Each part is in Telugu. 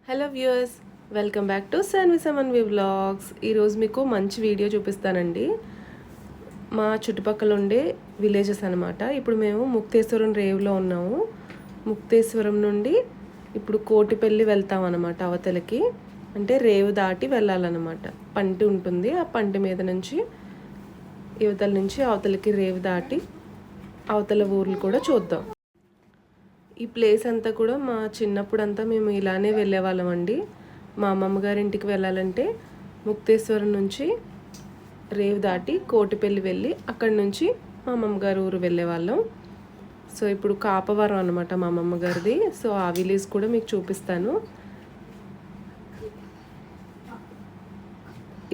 Hello viewers, welcome back to Sanvi Samanvi vlogs. ఈరోజు మీకు మంచి వీడియో చూపిస్తానండి. మా చుట్టుపక్కల ఉండే విలేజెస్ అనమాట. ఇప్పుడు మేము ముక్తేశ్వరం రేవ్లో ఉన్నాము. ముక్తేశ్వరం నుండి ఇప్పుడు కోటిపల్లి వెళ్తాం అనమాట అవతలకి. అంటే రేవు దాటి వెళ్ళాలన్నమాట. పంటి ఉంటుంది, ఆ పంటి మీద నుంచి యువతల నుంచి అవతలకి రేవు దాటి అవతల ఊర్లు కూడా చూద్దాం. ఈ ప్లేస్ అంతా కూడా మా చిన్నప్పుడంతా మేము ఇలానే వెళ్ళేవాళ్ళం అండి. మా అమ్మమ్మ గారి ఇంటికి వెళ్ళాలంటే ముక్తేశ్వరం నుంచి రేవు దాటి కోటిపల్లి వెళ్ళి అక్కడి నుంచి మా అమ్మమ్మ గారి ఊరు వెళ్ళేవాళ్ళం. సో ఇప్పుడు కాపవరం అనమాట మా అమ్మమ్మ గారిది. సో ఆ విలేజ్ కూడా మీకు చూపిస్తాను.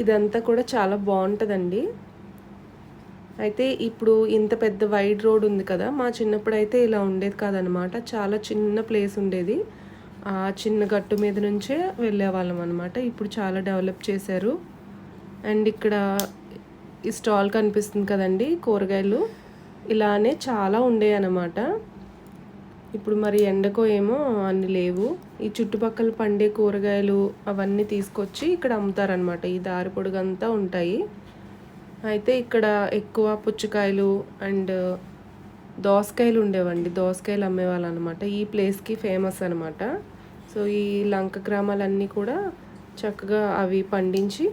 ఇదంతా కూడా చాలా బాగుంటుందండి. అయితే ఇప్పుడు ఇంత పెద్ద వైడ్ రోడ్ ఉంది కదా, మా చిన్నప్పుడు అయితే ఇలా ఉండేది కాదనమాట. చాలా చిన్న ప్లేస్ ఉండేది. ఆ చిన్న గట్టు మీద నుంచే వెళ్ళేవాళ్ళం అనమాట. ఇప్పుడు చాలా డెవలప్ చేశారు. అండ్ ఇక్కడ ఈ స్టాల్ కనిపిస్తుంది కదండి, కూరగాయలు ఇలానే చాలా ఉండేవి అనమాట. ఇప్పుడు మరి ఎండకో ఏమో అన్ని లేవు. ఈ చుట్టుపక్కల పండే కూరగాయలు అవన్నీ తీసుకొచ్చి ఇక్కడ అమ్ముతారనమాట. ఈ దారి పొడుగంతా ఉంటాయి. అయితే ఇక్కడ ఎక్కువ పుచ్చకాయలు అండ్ దోసకాయలు ఉండేవండి. దోసకాయలు అమ్మేవాళ్ళు అనమాట. ఈ ప్లేస్కి ఫేమస్ అనమాట. సో ఈ లంక గ్రామాలన్నీ కూడా చక్కగా అవి పండించి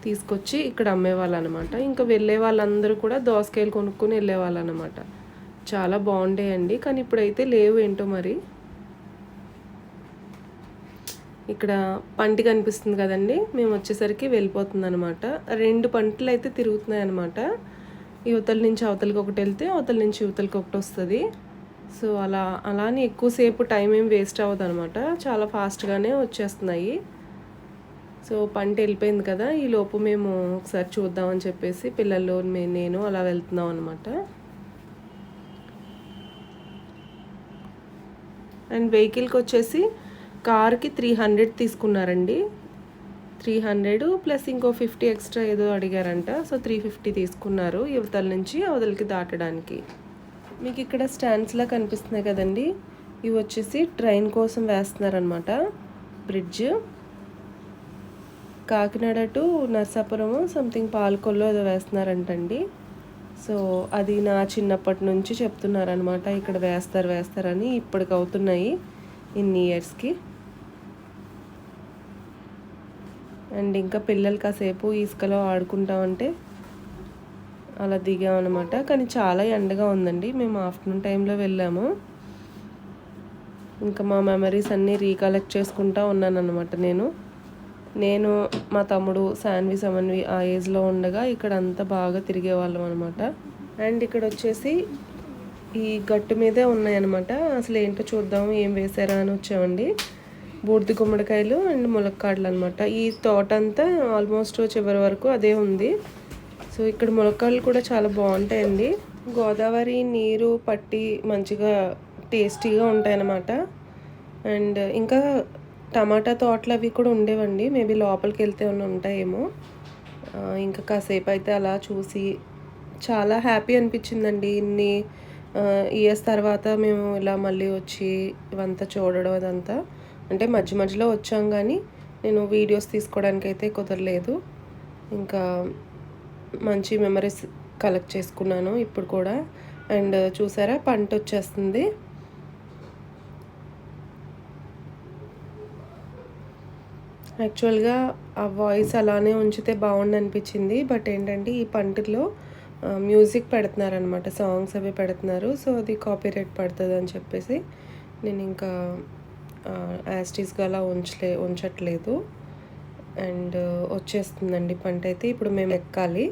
తీసుకొచ్చి ఇక్కడ అమ్మేవాళ్ళు అనమాట. ఇంకా వెళ్ళే వాళ్ళందరూ కూడా దోసకాయలు కొనుక్కొని వెళ్ళేవాళ్ళు అనమాట. చాలా బాగుండేయండి, కానీ ఇప్పుడైతే లేవు ఏంటో మరి. ఇక్కడ పంటి కనిపిస్తుంది కదండి, మేము వచ్చేసరికి వెళ్ళిపోతుంది అనమాట. 2 పంటలు అయితే తిరుగుతున్నాయి అనమాట. యువతల నుంచి అవతలకి ఒకటి వెళ్తే అవతల నుంచి యువతలకి ఒకటి వస్తుంది. సో అలానే ఎక్కువసేపు టైం ఏం వేస్ట్ అవ్వదు అనమాట. చాలా ఫాస్ట్గానే వచ్చేస్తున్నాయి. సో పంట వెళ్ళిపోయింది కదా, ఈ లోపు మేము ఒకసారి చూద్దామని చెప్పేసి పిల్లలు నేను అలా వెళ్తున్నాం అనమాట. అండ్ వెహికల్కి వచ్చేసి కార్కి 300 తీసుకున్నారండి. 300 ప్లస్ ఇంకో 50 ఎక్స్ట్రా ఏదో అడిగారంట. సో 350 తీసుకున్నారు యువతల నుంచి అవతలకి దాటడానికి. మీకు ఇక్కడ స్టాండ్స్లా కనిపిస్తున్నాయి కదండి, ఇవి వచ్చేసి ట్రైన్ కోసం వేస్తున్నారనమాట. Bridge Kakinada to Narsapuram something పాలకొల్లో ఏదో వేస్తున్నారంటండి. సో అది నా చిన్నప్పటి నుంచి చెప్తున్నారనమాట, ఇక్కడ వేస్తారని. ఇప్పటికి అవుతున్నాయి ఇన్ని ఇయర్స్కి. అండ్ ఇంకా పిల్లలు కాసేపు ఇసుకలో ఆడుకుంటామంటే అలా దిగామన్నమాట. కానీ చాలా ఎండగా ఉందండి. మేము ఆఫ్టర్నూన్ టైంలో వెళ్ళాము. ఇంకా మా మెమరీస్ అన్నీ రీకలెక్ట్ చేసుకుంటూ ఉన్నానన్నమాట. నేను మా తమ్ముడు సాన్వి సమన్వి ఆ ఏజ్లో ఉండగా ఇక్కడ అంతా బాగా తిరిగేవాళ్ళం అనమాట. అండ్ ఇక్కడ వచ్చేసి ఈ గట్టు మీదే ఉన్నాయన్నమాట. అసలు ఏంటో చూద్దాము ఏం వేసారా అని వచ్చామండి. బూడిద గుమ్మడికాయలు అండ్ ములక్కాడలు అనమాట. ఈ తోట అంతా ఆల్మోస్ట్ చివరి వరకు అదే ఉంది. సో ఇక్కడ ములక్కాడలు కూడా చాలా బాగుంటాయండి. గోదావరి నీరు పట్టి మంచిగా టేస్టీగా ఉంటాయన్నమాట. అండ్ ఇంకా టమాటా తోటలు అవి కూడా ఉండేవండి. మేబీ లోపలికి వెళ్తే ఉంటాయేమో. ఇంకా కాసేపు అయితే అలా చూసి చాలా హ్యాపీ అనిపించిందండి. ఇన్ని ఇయర్స్ తర్వాత మేము ఇలా మళ్ళీ వచ్చి ఇవంతా చూడడం అదంతా. అంటే మధ్యలో వచ్చాం, కానీ నేను వీడియోస్ తీసుకోవడానికి అయితే కుదరలేదు. ఇంకా మంచి మెమరీస్ కలెక్ట్ చేసుకున్నాను ఇప్పుడు కూడా. అండ్ చూసారా పంట వచ్చేస్తుంది. యాక్చువల్గా ఆ వాయిస్ అలానే ఉంచితే బాగుండు అనిపించింది. బట్ ఏంటంటే ఈ పంటలో మ్యూజిక్ పెడుతున్నారనమాట, సాంగ్స్ అవి పెడుతున్నారు. సో అది కాపీరైట్ పడుతుంది అని చెప్పేసి నేను ఇంకా యాస్టీస్గా అలా ఉంచట్లేదు. అండ్ వచ్చేస్తుందండి పంట అయితే. ఇప్పుడు మేము ఎక్కాలి.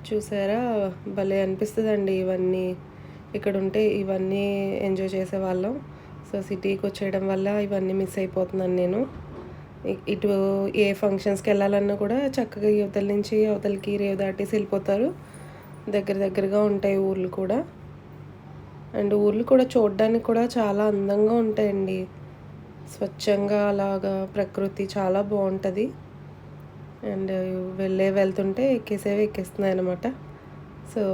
చూసారా భలే అనిపిస్తుందండి. ఇవన్నీ ఇక్కడ ఉంటే ఇవన్నీ ఎంజాయ్ చేసేవాళ్ళం. సో సిటీకి వచ్చేయడం వల్ల ఇవన్నీ మిస్ అయిపోతున్నాను నేను. ఇటు ఏ ఫంక్షన్స్కి వెళ్ళాలన్నా కూడా చక్కగా యువతల నుంచి అవతలకి రేవు దాటేసి వెళ్ళిపోతారు. దగ్గరగా ఉంటాయి ఊర్లు కూడా. అండ్ ఊర్లు కూడా చూడడానికి కూడా చాలా అందంగా ఉంటాయండి. స్వచ్ఛంగా అలాగా ప్రకృతి చాలా బాగుంటుంది. అండ్ వెళ్తుంటే ఎక్కేస్తున్నాయి అనమాట. సో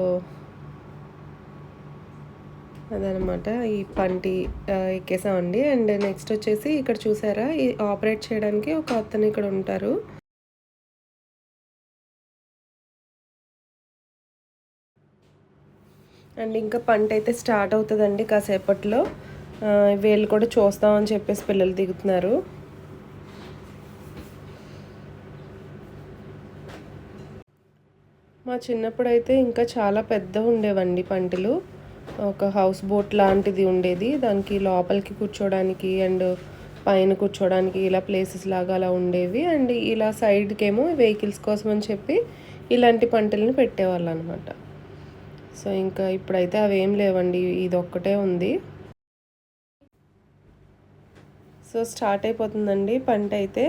అదనమాట ఈ పంటి ఎక్కేసామండి. అండ్ నెక్స్ట్ వచ్చేసి ఇక్కడ చూసారా ఈ ఆపరేట్ చేయడానికి ఒక అతను ఇక్కడ ఉంటారు. అండ్ ఇంకా పంట అయితే స్టార్ట్ అవుతుందండి కాసేపట్లో. వీళ్ళు కూడా చూస్తామని చెప్పేసి పిల్లలు దిగుతున్నారు. మా చిన్నప్పుడు అయితే ఇంకా చాలా పెద్దగా ఉండేవండి పంటలు. ఒక హౌస్ బోట్ లాంటిది ఉండేది, దానికి లోపలికి కూర్చోడానికి అండ్ పైన కూర్చోడానికి ఇలా ప్లేసెస్ లాగా అలా ఉండేవి. అండ్ ఇలా సైడ్కేమో వెహికల్స్ కోసం అని చెప్పి ఇలాంటి పంటలను పెట్టేవాళ్ళు అనమాట. సో ఇంకా ఇప్పుడైతే అవేం లేవండి, ఇది ఒక్కటే ఉంది. సో స్టార్ట్ అయిపోతుందండి పంట అయితే.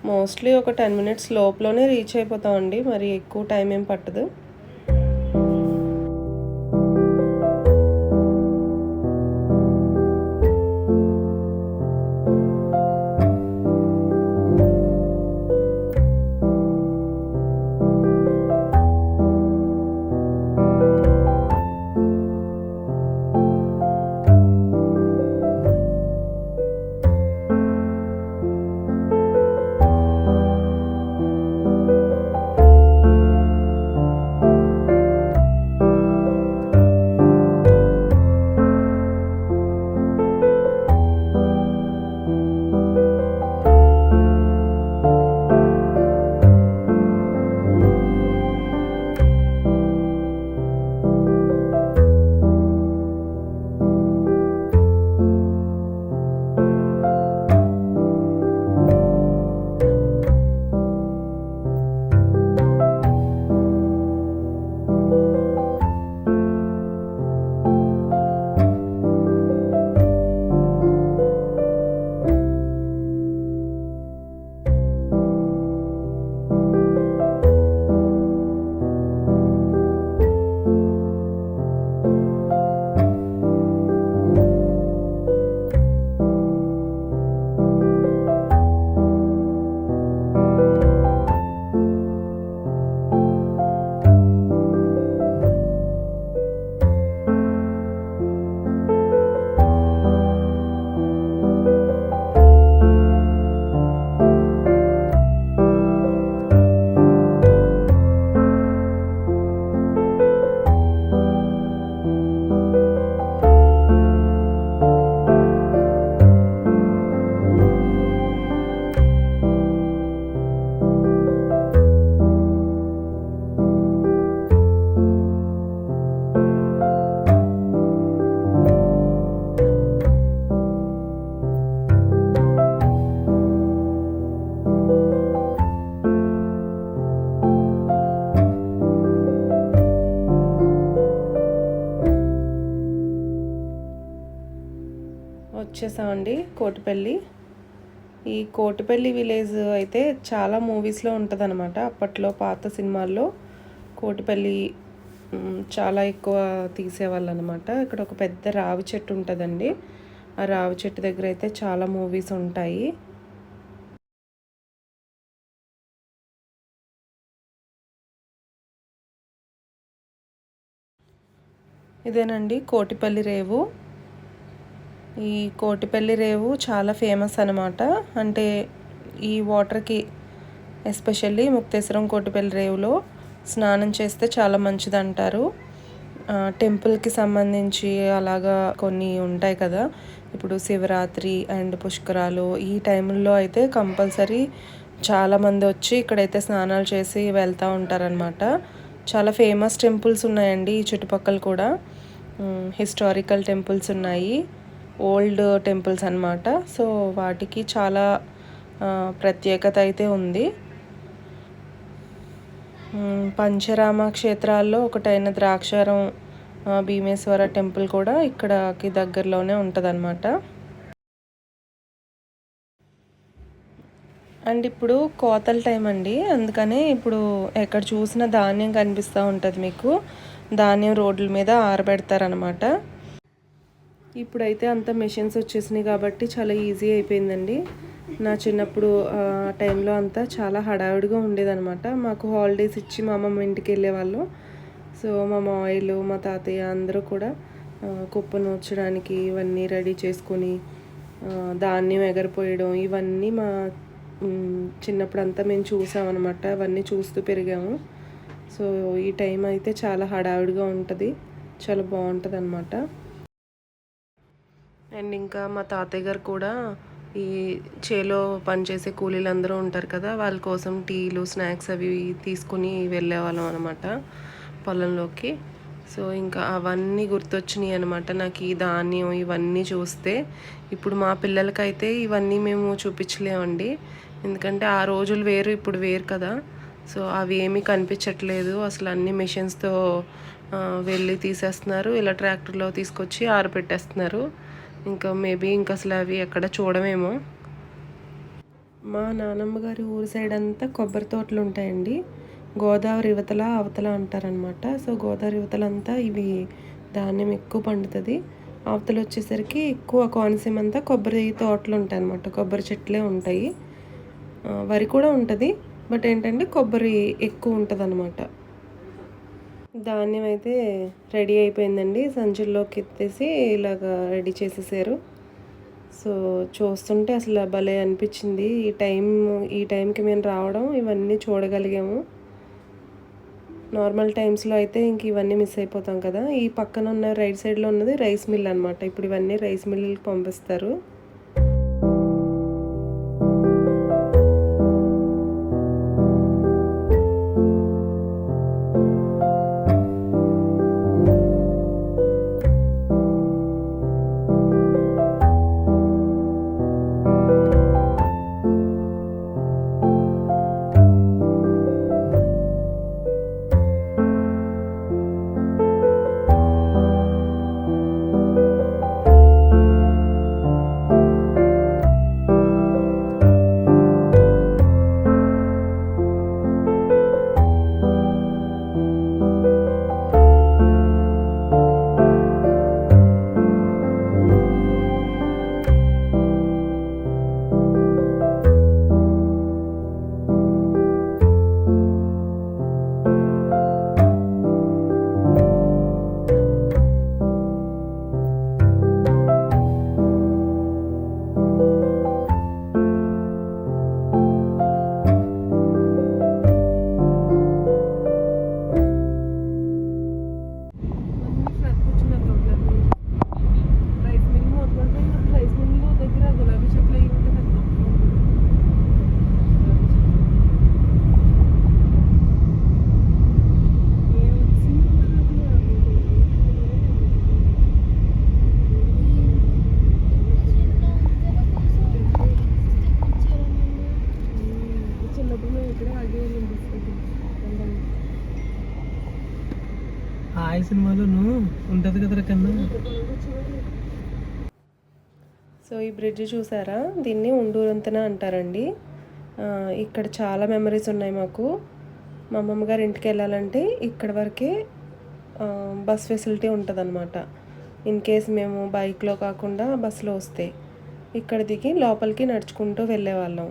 మోస్ట్లీ ఒక 10 మినిట్స్ లోపలనే రీచ్ అయిపోతామండి, మరి ఎక్కువ టైం ఏం పట్టదు. వచ్చేసామండి కోటిపల్లి. ఈ కోటిపల్లి విలేజ్ అయితే చాలా మూవీస్లో ఉంటుంది అనమాట. అప్పట్లో పాత సినిమాల్లో కోటిపల్లి చాలా ఎక్కువ తీసేవాళ్ళు అనమాట. ఇక్కడ ఒక పెద్ద రావి చెట్టు ఉంటుందండి. ఆ రావి చెట్టు దగ్గర అయితే చాలా మూవీస్ ఉంటాయి. ఇదేనండి కోటిపల్లి రేవు. ఈ కోటిపల్లి రేవు చాలా ఫేమస్ అనమాట. అంటే ఈ వాటర్కి ఎస్పెషల్లీ ముక్తేశ్వరం కోటిపల్లి రేవులో స్నానం చేస్తే చాలా మంచిది అంటారు. టెంపుల్కి సంబంధించి అలాగా కొన్ని ఉంటాయి కదా, ఇప్పుడు శివరాత్రి అండ్ పుష్కరాలు ఈ టైంలో అయితే కంపల్సరీ చాలామంది వచ్చి ఇక్కడైతే స్నానాలు చేసి వెళ్తూ ఉంటారనమాట. చాలా ఫేమస్ టెంపుల్స్ ఉన్నాయండి ఈ చుట్టుపక్కల కూడా. హిస్టారికల్ టెంపుల్స్ ఉన్నాయి, ఓల్డ్ టెంపుల్స్ అన్నమాట. సో వాటికి చాలా ప్రత్యేకత అయితే ఉంది. పంచరామ క్షేత్రాల్లో ఒకటైన ద్రాక్షారం భీమేశ్వర టెంపుల్ కూడా ఇక్కడకి దగ్గరలోనే ఉంటుందన్నమాట. అండ్ ఇప్పుడు కోతల టైం అండి, అందుకనే ఇప్పుడు ఎక్కడ చూసినా ధాన్యం కనిపిస్తూ ఉంటుంది మీకు. ధాన్యం రోడ్ల మీద ఆరబెడతారనమాట. ఇప్పుడైతే అంత మెషిన్స్ వచ్చేసినాయి కాబట్టి చాలా ఈజీ అయిపోయిందండి. నా చిన్నప్పుడు ఆ టైంలో అంతా చాలా హడావిడిగా ఉండేదన్నమాట. మాకు హాలిడేస్ ఇచ్చి మా అమ్మమ్మ ఇంటికి వెళ్ళేవాళ్ళం. సో మా మావయ్యలు మా తాతయ్య అందరూ కూడా కుప్ప నూర్చడానికి ఇవన్నీ రెడీ చేసుకొని ధాన్యం ఎగరిపోయడం ఇవన్నీ మా చిన్నప్పుడంతా మేము చూసామన్నమాట. అవన్నీ చూస్తూ పెరిగాము. సో ఈ టైం అయితే చాలా హడావిడిగా ఉంటుంది, చాలా బాగుంటుంది అన్నమాట. అండ్ ఇంకా మా తాతయ్య గారు కూడా ఈ చేలో పనిచేసే కూలీలు అందరూ ఉంటారు కదా, వాళ్ళ కోసం టీలు స్నాక్స్ అవి తీసుకుని వెళ్ళేవాళ్ళం అనమాట పొలంలోకి. సో ఇంకా అవన్నీ గుర్తొచ్చినాయి అనమాట నాకు ఈ ధాన్యం ఇవన్నీ చూస్తే. ఇప్పుడు మా పిల్లలకైతే ఇవన్నీ మేము చూపించలేమండి, ఎందుకంటే ఆ రోజులు వేరు ఇప్పుడు వేరు కదా. సో అవి ఏమీ కనిపించట్లేదు అసలు, అన్ని మిషన్స్తో వెళ్ళి తీసేస్తున్నారు, ఇలా ట్రాక్టర్లో తీసుకొచ్చి ఆరబెట్టేస్తున్నారు. ఇంకా మేబీ ఇంకా అసలు అవి ఎక్కడ చూడమేమో. మా నానమ్మ గారి ఊరి సైడ్ అంతా కొబ్బరి తోటలు ఉంటాయండి. గోదావరి యువతల అవతల అంటారనమాట. సో గోదావరి యువతలంతా ఇవి ధాన్యం ఎక్కువ పండుతుంది, అవతల వచ్చేసరికి ఎక్కువ కోనసీమ అంతా కొబ్బరి తోటలు ఉంటాయి అనమాట, కొబ్బరి చెట్లే ఉంటాయి. వరి కూడా ఉంటుంది, బట్ ఏంటంటే కొబ్బరి ఎక్కువ ఉంటుంది అనమాట. ధాన్యం అయితే రెడీ అయిపోయిందండి, సంచుల్లోకి ఎత్తేసి ఇలాగ రెడీ చేసేసారు. సో చూస్తుంటే అసలు భలే అనిపించింది. ఈ టైంకి మేము రావడం ఇవన్నీ చూడగలిగాము. నార్మల్ టైమ్స్లో అయితే ఇంక ఇవన్నీ మిస్ అయిపోతాం కదా. ఈ పక్కన ఉన్న రైట్ సైడ్లో ఉన్నది రైస్ మిల్ అనమాట. ఇప్పుడు ఇవన్నీ రైస్ మిల్లుకి పంపిస్తారు. సినిమాలోను ఉంటుంది కదా కన్నా. సో ఈ బ్రిడ్జ్ చూసారా, దీన్ని ఉండూరంతన అంటారండి. ఇక్కడ చాలా మెమరీస్ ఉన్నాయి మాకు. మా అమ్మమ్మ గారి ఇంటికి వెళ్ళాలంటే ఇక్కడ వరకే బస్ ఫెసిలిటీ ఉంటుంది అనమాట. ఇన్ కేస్ మేము బైక్లో కాకుండా బస్సులో వస్తే ఇక్కడ దిగి లోపలికి నడుచుకుంటూ వెళ్ళేవాళ్ళం.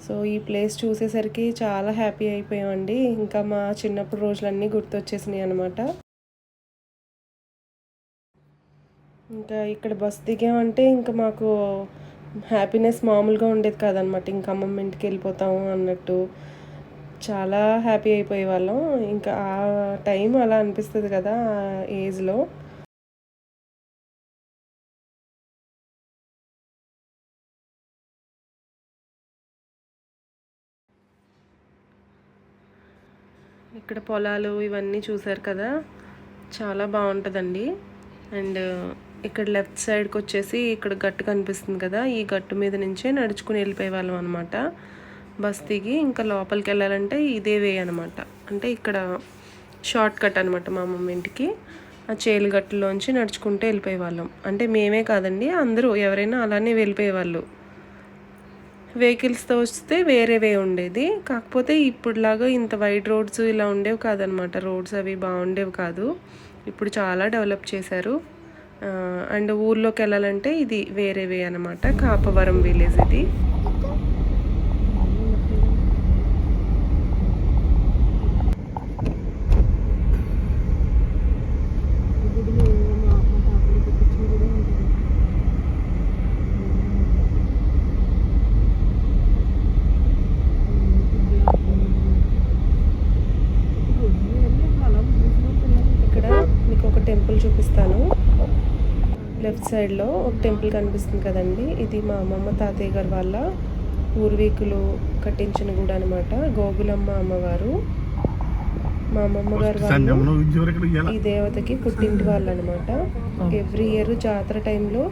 సో ఈ ప్లేస్ చూసేసరికి చాలా హ్యాపీ అయిపోయామండి. ఇంకా మా చిన్నప్పుడు రోజులన్నీ గుర్తొచ్చేసినాయి అనమాట. ఇంకా ఇక్కడ బస్ దిగామంటే ఇంకా మాకు హ్యాపీనెస్ మామూలుగా ఉండేది కాదనమాట. ఇంకా అమ్మమ్మ ఇంటికి వెళ్ళిపోతాము అన్నట్టు చాలా హ్యాపీ అయిపోయే వాళ్ళం. ఇంకా ఆ టైం అలా అనిపిస్తుంది కదా ఆ ఏజ్లో. ఇక్కడ పొలాలు ఇవన్నీ చూసారు కదా, చాలా బాగుంటుందండి. అండ్ ఇక్కడ లెఫ్ట్ సైడ్కి వచ్చేసి ఇక్కడ గట్టు కనిపిస్తుంది కదా, ఈ గట్టు మీద నుంచే నడుచుకుని వెళ్ళిపోయే వాళ్ళం అనమాట. బస్ దిగి ఇంకా లోపలికి వెళ్ళాలంటే ఇదే వే అనమాట. అంటే ఇక్కడ షార్ట్ కట్ అనమాట మా అమ్మమ్మ ఇంటికి. ఆ చేలు గట్టులోంచి నడుచుకుంటూ వెళ్ళిపోయే వాళ్ళం. అంటే మేమే కాదండి, అందరూ ఎవరైనా అలానే వెళ్ళిపోయేవాళ్ళు. వెహికల్స్తో వస్తే వేరే వే ఉండేది, కాకపోతే ఇప్పుడులాగా ఇంత వైడ్ రోడ్స్ ఇలా ఉండేవి కాదనమాట. రోడ్స్ అవి బాగుండేవి కాదు, ఇప్పుడు చాలా డెవలప్ చేశారు. అండ్ ఊర్లోకి వెళ్ళాలంటే ఇది వేరే వే అనమాట, కాపవరం విలేజ్ ఇది. సైడ్లో ఒక టెంపుల్ కనిపిస్తుంది కదండి, ఇది మా అమ్మమ్మ తాతయ్య గారు వాళ్ళ పూర్వీకులు కట్టించిన గుడి అనమాట. గోగులమ్మ అమ్మవారు. మా అమ్మమ్మ గారు వాళ్ళు ఈ దేవతకి పుట్టింటి వాళ్ళు అనమాట. ఎవ్రీ ఇయర్ జాతర టైంలో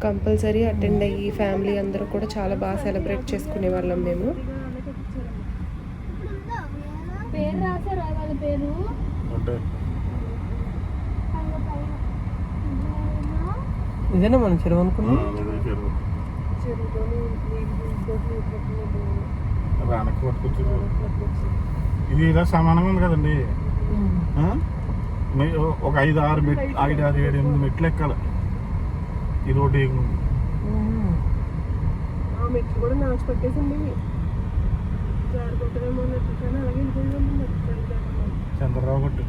కంపల్సరీ అటెండ్ అయ్యి ఫ్యామిలీ అందరూ కూడా చాలా బాగా సెలబ్రేట్ చేసుకునే వాళ్ళం మేము. ఇదేనా మన చెరువు అనుకున్నాం. ఇది ఇలా సమానంగా ఉంది కదండి. ఒక 5-6 మెట్లు, 5-6-7-8 మెట్లు ఎక్కాలి ఈ రోడ్డు. మెట్లు కూడా నాచు పట్టేసింది. చంద్రరావు గట్టు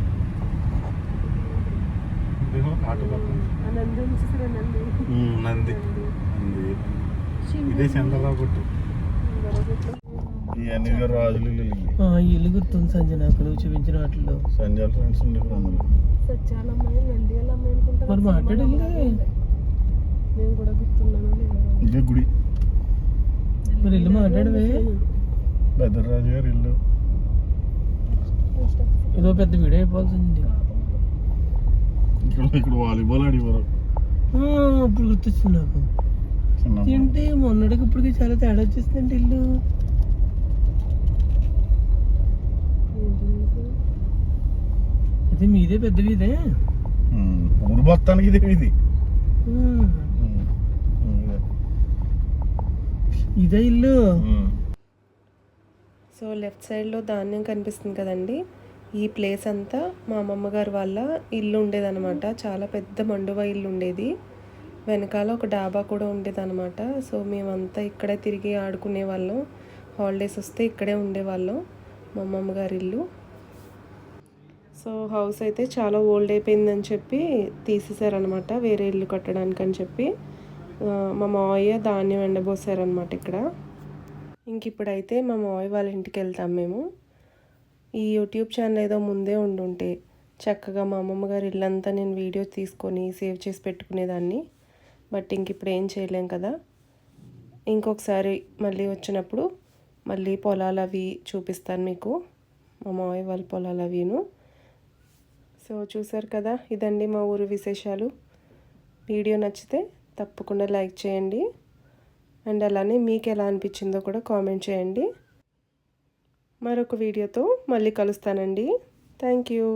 నంది, ఇదే చంద్రరావు గట్టు. ఇవన్నీ రాజులు ఇల్లు గుర్తుంది సంజయ్ నాకు నువ్వు చూపించిన వాటిలో. సంజయ్ ఫ్రెండ్స్ ఉండే మరి మాట్లాడింది నేను కూడా గుర్తున్నాను. ఇదే గుడి. మరి ఇల్లు మాట్లాడవే. భద్రరాజు గారి ఇల్లు. ఏదో పెద్ద వీడియో అయిపోవాల్సింది. ఇక్కడ వాలీబాల్ ఆడేవారు. ఇప్పుడు గుర్తొచ్చింది నాకు. ఏంటి మొన్నటికి ఇప్పటికి చాలా తేడా వచ్చేసిందండి ఇల్లు. అయితే మీదే పెద్ద వీధే. ఊరు మొత్తానికి ఇదే ఇది. ఇదే ఇల్లు. సో లెఫ్ట్ సైడ్లో ధాన్యం కనిపిస్తుంది కదండి, ఈ ప్లేస్ అంతా మా అమ్మమ్మ గారు వాళ్ళ ఇల్లు ఉండేదన్నమాట. చాలా పెద్ద మండువా ఇల్లు ఉండేది. వెనకాల ఒక డాబా కూడా ఉండేదన్నమాట. సో మేమంతా ఇక్కడే తిరిగి ఆడుకునే వాళ్ళం. హాలిడేస్ వస్తే ఇక్కడే ఉండేవాళ్ళం. మా అమ్మమ్మ గారి ఇల్లు. సో హౌస్ అయితే చాలా ఓల్డ్ అయిపోయిందని చెప్పి తీసేసారనమాట, వేరే ఇల్లు కట్టడానికి అని చెప్పి. మా మావయ్య ధాన్యం ఎండబోసారనమాట ఇక్కడ. ఇంక ఇప్పుడైతే మా మావయ్య వాళ్ళ ఇంటికి వెళ్తాం మేము. ఈ యూట్యూబ్ ఛానల్ ఏదో ముందే ఉండుంటే చక్కగా మా అమ్మమ్మ గారి ఇల్లంతా నేను వీడియో తీసుకొని సేవ్ చేసి పెట్టుకునేదాన్ని. బట్ ఇంక ఇప్పుడు ఏం చేయలేం కదా. ఇంకొకసారి మళ్ళీ వచ్చినప్పుడు మళ్ళీ పొలాలు అవి చూపిస్తాను మీకు, మా మావయ్య వాళ్ళ పొలాలు అవిను. సో చూసారు కదా, ఇదండి మా ఊరు విశేషాలు. వీడియో నచ్చితే తప్పకుండా లైక్ చేయండి. అండ్ అలానే మీకు ఎలా అనిపించిందో కూడా కామెంట్ చేయండి. మరొక వీడియోతో మళ్ళీ కలుస్తానండి. Thank you.